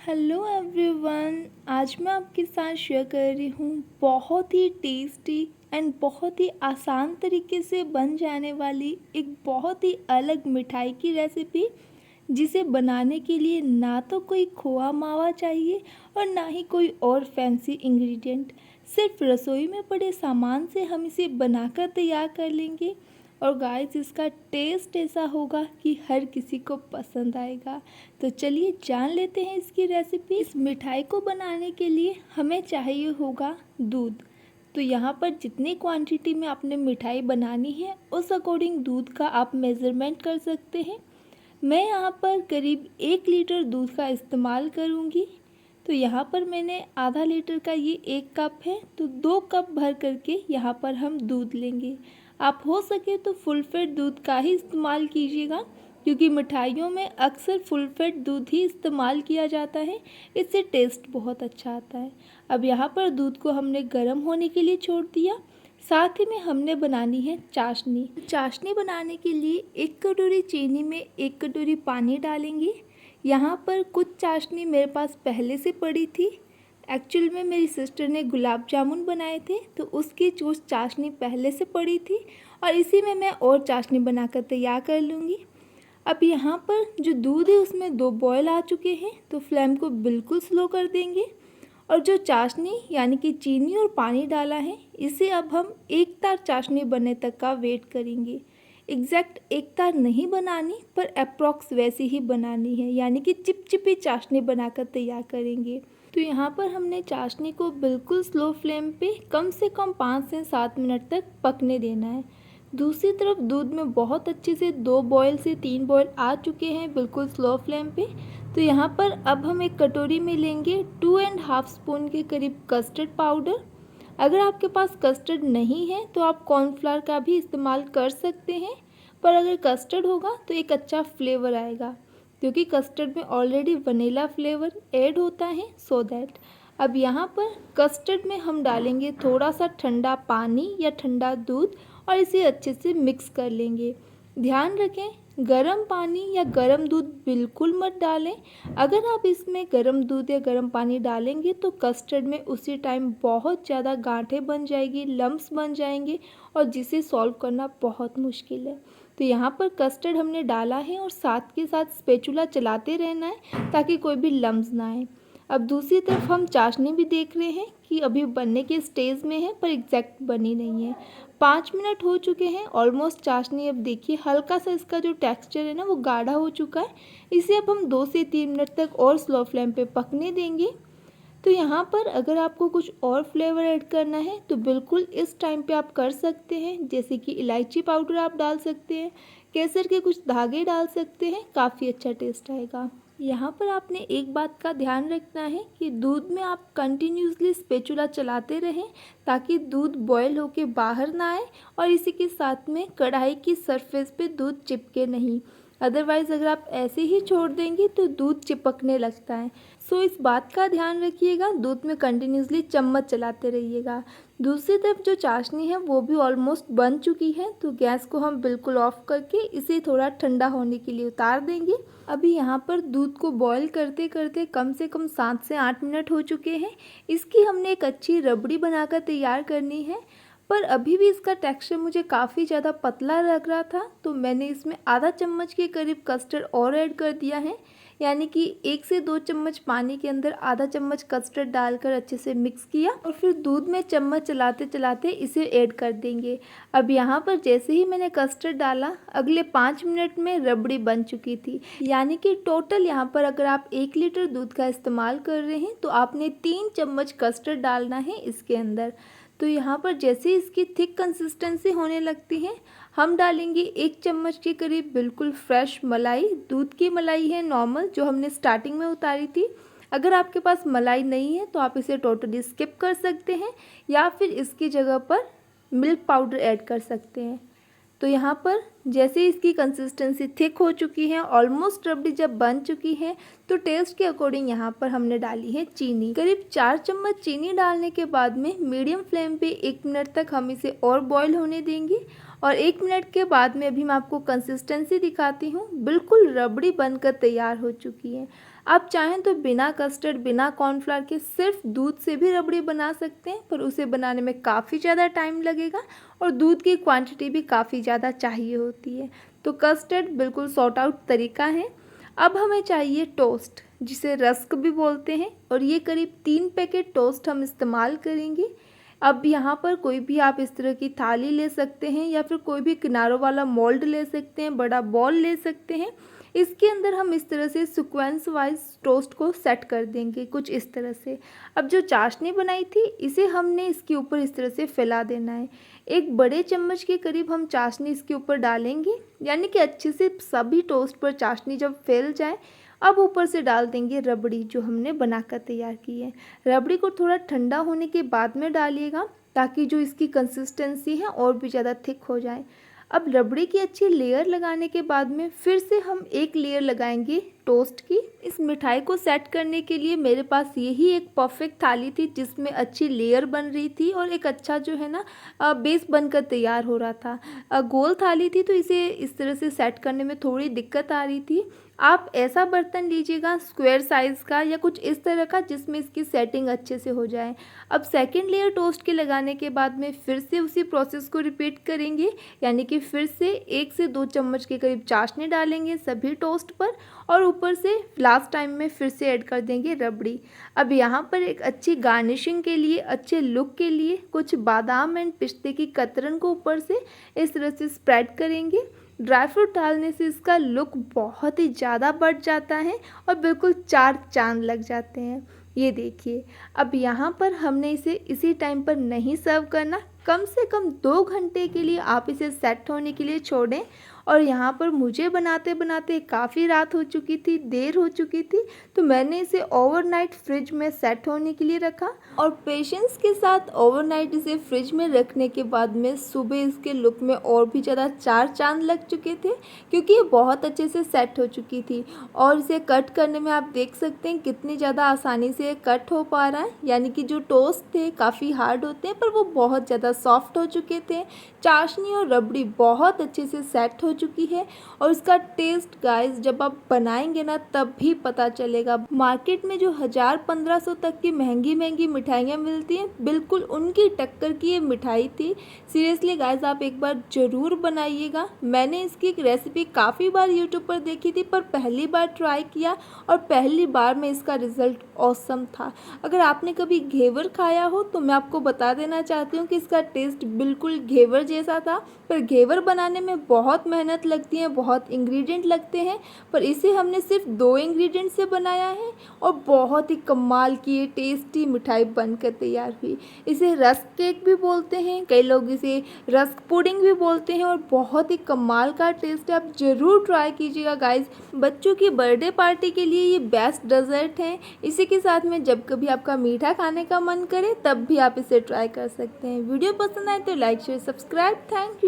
Hello everyone. आज मैं आपके साथ शेयर कर रही हूँ बहुत ही टेस्टी एंड बहुत ही आसान तरीके से बन जाने वाली एक बहुत ही अलग मिठाई की रेसिपी, जिसे बनाने के लिए ना तो कोई खोआ मावा चाहिए और ना ही कोई और फैंसी इंग्रेडिएंट। सिर्फ रसोई में पड़े सामान से हम इसे बनाकर तैयार कर लेंगे और गाइस इसका टेस्ट ऐसा होगा कि हर किसी को पसंद आएगा। तो चलिए जान लेते हैं इसकी रेसिपी। इस मिठाई को बनाने के लिए हमें चाहिए होगा दूध। तो यहाँ पर जितनी क्वांटिटी में आपने मिठाई बनानी है उस अकॉर्डिंग दूध का आप मेज़रमेंट कर सकते हैं। मैं यहाँ पर करीब 1 लीटर दूध का इस्तेमाल करूँगी। तो यहाँ पर मैंने आधा लीटर का ये 1 कप है, तो 2 कप भर करके यहाँ पर हम दूध लेंगे। आप हो सके तो फुल फैट दूध का ही इस्तेमाल कीजिएगा, क्योंकि मिठाइयों में अक्सर फुल फैट दूध ही इस्तेमाल किया जाता है। इससे टेस्ट बहुत अच्छा आता है। अब यहाँ पर दूध को हमने गर्म होने के लिए छोड़ दिया। साथ ही में हमने बनानी है चाशनी। चाशनी बनाने के लिए 1 कटोरी चीनी में 1 कटोरी पानी डालेंगे। यहाँ पर कुछ चाशनी मेरे पास पहले से पड़ी थी। एक्चुअल में मेरी सिस्टर ने गुलाब जामुन बनाए थे, तो उसकी जो चाशनी पहले से पड़ी थी और इसी में मैं और चाशनी बनाकर तैयार कर लूँगी। अब यहाँ पर जो दूध है उसमें 2 बॉयल आ चुके हैं, तो फ्लेम को बिल्कुल स्लो कर देंगे और जो चाशनी यानी कि चीनी और पानी डाला है इसे अब हम एक तार चाशनी बनने तक का वेट करेंगे। एग्जैक्ट एक तार नहीं बनानी, पर अप्रॉक्स वैसी ही बनानी है, यानी कि चिपचिपी चाशनी बनाकर तैयार करेंगे। तो यहाँ पर हमने चाशनी को बिल्कुल स्लो फ्लेम पे कम से कम 5 से 7 मिनट तक पकने देना है। दूसरी तरफ दूध में बहुत अच्छे से 2 बॉयल से 3 बॉयल आ चुके हैं बिल्कुल स्लो फ्लेम पे। तो यहाँ पर अब हम एक कटोरी में लेंगे 2.5 स्पून के करीब कस्टर्ड पाउडर। अगर आपके पास कस्टर्ड नहीं है तो आप कॉर्नफ्लावर का भी इस्तेमाल कर सकते हैं, पर अगर कस्टर्ड होगा तो एक अच्छा फ्लेवर आएगा, क्योंकि कस्टर्ड में ऑलरेडी वनीला फ्लेवर ऐड होता है, सो दैट। अब यहाँ पर कस्टर्ड में हम डालेंगे थोड़ा सा ठंडा पानी या ठंडा दूध और इसे अच्छे से मिक्स कर लेंगे। ध्यान रखें, गर्म पानी या गर्म दूध बिल्कुल मत डालें। अगर आप इसमें गर्म दूध या गर्म पानी डालेंगे तो कस्टर्ड में उसी टाइम बहुत ज़्यादा गांठें बन जाएगी, लम्प्स बन जाएंगे और जिसे सॉल्व करना बहुत मुश्किल है। तो यहाँ पर कस्टर्ड हमने डाला है और साथ के साथ स्पैचुला चलाते रहना है ताकि कोई भी लम्प्स ना आए। अब दूसरी तरफ हम चाशनी भी देख रहे हैं कि अभी बनने के स्टेज में है, पर एग्जैक्ट बनी नहीं है। 5 मिनट हो चुके हैं ऑलमोस्ट। चाशनी अब देखिए हल्का सा इसका जो टेक्सचर है ना वो गाढ़ा हो चुका है। इसे अब हम 2 से 3 मिनट तक और स्लो फ्लेम पे पकने देंगे। तो यहाँ पर अगर आपको कुछ और फ्लेवर ऐड करना है तो बिल्कुल इस टाइम पे आप कर सकते हैं, जैसे कि इलायची पाउडर आप डाल सकते हैं, केसर के कुछ धागे डाल सकते हैं, काफ़ी अच्छा टेस्ट आएगा। यहाँ पर आपने एक बात का ध्यान रखना है कि दूध में आप कंटिन्यूसली स्पैचुला चलाते रहें ताकि दूध बॉयल होके बाहर ना आए और इसी के साथ में कढ़ाई की सरफेस पे दूध चिपके नहीं। अदरवाइज़ अगर आप ऐसे ही छोड़ देंगे तो दूध चिपकने लगता है। सो इस बात का ध्यान रखिएगा, दूध में कंटिन्यूसली चम्मच चलाते रहिएगा। दूसरी तरफ जो चाशनी है वो भी ऑलमोस्ट बन चुकी है, तो गैस को हम बिल्कुल ऑफ करके इसे थोड़ा ठंडा होने के लिए उतार देंगे। अभी यहाँ पर दूध को बॉईल करते करते कम से कम 7 से 8 मिनट हो चुके हैं। इसकी हमने एक अच्छी रबड़ी बनाकर तैयार करनी है, पर अभी भी इसका टेक्सचर मुझे काफ़ी ज़्यादा पतला लग रहा था, तो मैंने इसमें आधा चम्मच के करीब कस्टर्ड और ऐड कर दिया है, यानी कि 1 से 2 चम्मच पानी के अंदर आधा चम्मच कस्टर्ड डालकर अच्छे से मिक्स किया और फिर दूध में चम्मच चलाते चलाते इसे ऐड कर देंगे। अब यहाँ पर जैसे ही मैंने कस्टर्ड डाला अगले 5 मिनट में रबड़ी बन चुकी थी, यानी कि टोटल यहाँ पर अगर आप 1 लीटर दूध का इस्तेमाल कर रहे हैं तो आपने 3 चम्मच कस्टर्ड डालना है इसके अंदर। तो यहाँ पर जैसे इसकी थिक कंसिस्टेंसी होने लगती है हम डालेंगे 1 चम्मच के करीब बिल्कुल फ्रेश मलाई। दूध की मलाई है नॉर्मल, जो हमने स्टार्टिंग में उतारी थी। अगर आपके पास मलाई नहीं है तो आप इसे टोटली स्किप कर सकते हैं या फिर इसकी जगह पर मिल्क पाउडर ऐड कर सकते हैं। तो यहाँ पर जैसे इसकी कंसिस्टेंसी थिक हो चुकी है, ऑलमोस्ट रबड़ी जब बन चुकी है, तो टेस्ट के अकॉर्डिंग यहाँ पर हमने डाली है चीनी। करीब 4 चम्मच चीनी डालने के बाद में मीडियम फ्लेम पे 1 मिनट तक हम इसे और बॉईल होने देंगे और 1 मिनट के बाद में अभी मैं आपको कंसिस्टेंसी दिखाती हूँ। बिल्कुल रबड़ी बनकर तैयार हो चुकी है। आप चाहें तो बिना कस्टर्ड, बिना कॉर्नफ्लावर के सिर्फ दूध से भी रबड़ी बना सकते हैं, पर उसे बनाने में काफ़ी ज़्यादा टाइम लगेगा और दूध की क्वांटिटी भी काफ़ी ज़्यादा चाहिए होती है। तो कस्टर्ड बिल्कुल सॉर्ट आउट तरीका है। अब हमें चाहिए टोस्ट, जिसे रस्क भी बोलते हैं, और ये करीब 3 पैकेट टोस्ट हम इस्तेमाल करेंगे। अब यहाँ पर कोई भी आप इस तरह की थाली ले सकते हैं या फिर कोई भी किनारों वाला मोल्ड ले सकते हैं, बड़ा बॉल ले सकते हैं। इसके अंदर हम इस तरह से सीक्वेंस वाइज टोस्ट को सेट कर देंगे, कुछ इस तरह से। अब जो चाशनी बनाई थी इसे हमने इसके ऊपर इस तरह से फैला देना है। एक बड़े चम्मच के करीब हम चाशनी इसके ऊपर डालेंगे, यानी कि अच्छे से सभी टोस्ट पर चाशनी जब फैल जाए, अब ऊपर से डाल देंगे रबड़ी जो हमने बनाकर तैयार की है। रबड़ी को थोड़ा ठंडा होने के बाद में डालिएगा, ताकि जो इसकी कंसिस्टेंसी है और भी ज़्यादा थिक हो जाए। अब रबड़ी की अच्छी लेयर लगाने के बाद में फिर से हम एक लेयर लगाएंगे टोस्ट की। इस मिठाई को सेट करने के लिए मेरे पास यही एक परफेक्ट थाली थी, जिसमें अच्छी लेयर बन रही थी और एक अच्छा जो है ना बेस बनकर तैयार हो रहा था। गोल थाली थी तो इसे इस तरह से सेट करने में थोड़ी दिक्कत आ रही थी। आप ऐसा बर्तन लीजिएगा स्क्वायर साइज़ का या कुछ इस तरह का, जिसमें इसकी सेटिंग अच्छे से हो जाए। अब सेकंड लेयर टोस्ट के लगाने के बाद में फिर से उसी प्रोसेस को रिपीट करेंगे, यानी कि फिर से 1 से 2 चम्मच के करीब चाशनी डालेंगे सभी टोस्ट पर, और ऊपर से लास्ट टाइम में फिर से ऐड कर देंगे रबड़ी। अब यहाँ पर एक अच्छी गार्निशिंग के लिए, अच्छे लुक के लिए कुछ बादाम एंड पिस्ते की कतरन को ऊपर से इस तरह से स्प्रेड करेंगे। ड्राई फ्रूट डालने से इसका लुक बहुत ही ज़्यादा बढ़ जाता है और बिल्कुल 4 चांद लग जाते हैं। ये देखिए, अब यहाँ पर हमने इसे इसी टाइम पर नहीं सर्व करना, कम से कम 2 घंटे के लिए आप इसे सेट होने के लिए छोड़ें। और यहाँ पर मुझे बनाते बनाते काफ़ी रात हो चुकी थी, देर हो चुकी थी, तो मैंने इसे ओवरनाइट फ्रिज में सेट होने के लिए रखा। और पेशेंस के साथ ओवरनाइट इसे फ्रिज में रखने के बाद में सुबह इसके लुक में और भी ज़्यादा 4 चांद लग चुके थे, क्योंकि ये बहुत अच्छे से सेट हो चुकी थी। और इसे कट करने में आप देख सकते हैं कितनी ज़्यादा आसानी से कट हो पा रहा है, यानी कि जो टोस्ट थे काफ़ी हार्ड होते हैं पर वो बहुत ज़्यादा सॉफ्ट हो चुके थे। चाशनी और रबड़ी बहुत अच्छे से सेट हो चुकी है, और इसका टेस्ट गाइस जब आप बनाएंगे ना तब भी पता चलेगा। मार्केट में जो 1000-1500 तक की महंगी महंगी मिठाइयाँ मिलती हैं, बिल्कुल उनकी टक्कर की ये मिठाई थी। सीरियसली गाइस आप एक बार ज़रूर बनाइएगा। मैंने इसकी एक रेसिपी काफ़ी बार यूट्यूब पर देखी थी, पर पहली बार ट्राई किया और पहली बार में इसका रिज़ल्ट ऑसम था। अगर आपने कभी घेवर खाया हो तो मैं आपको बता देना चाहती हूँ कि इसका टेस्ट बिल्कुल घेवर जैसा था, पर घेवर बनाने में बहुत मेहनत लगती है, बहुत इंग्रेडिएंट लगते हैं, पर इसे हमने सिर्फ 2 इंग्रेडिएंट से बनाया है और बहुत ही कमाल की ये टेस्टी मिठाई बनकर तैयार हुई। इसे रस्क केक भी बोलते हैं, कई लोग इसे रस्क पुडिंग भी बोलते हैं, और बहुत ही कमाल का टेस्ट है। आप ज़रूर ट्राई कीजिएगा गाइस। बच्चों की बर्थडे पार्टी के लिए ये बेस्ट डेजर्ट है। इसी के साथ में जब कभी आपका मीठा खाने का मन करे तब भी आप इसे ट्राई कर सकते हैं। वीडियो पसंद आए तो like share subscribe. Thank you.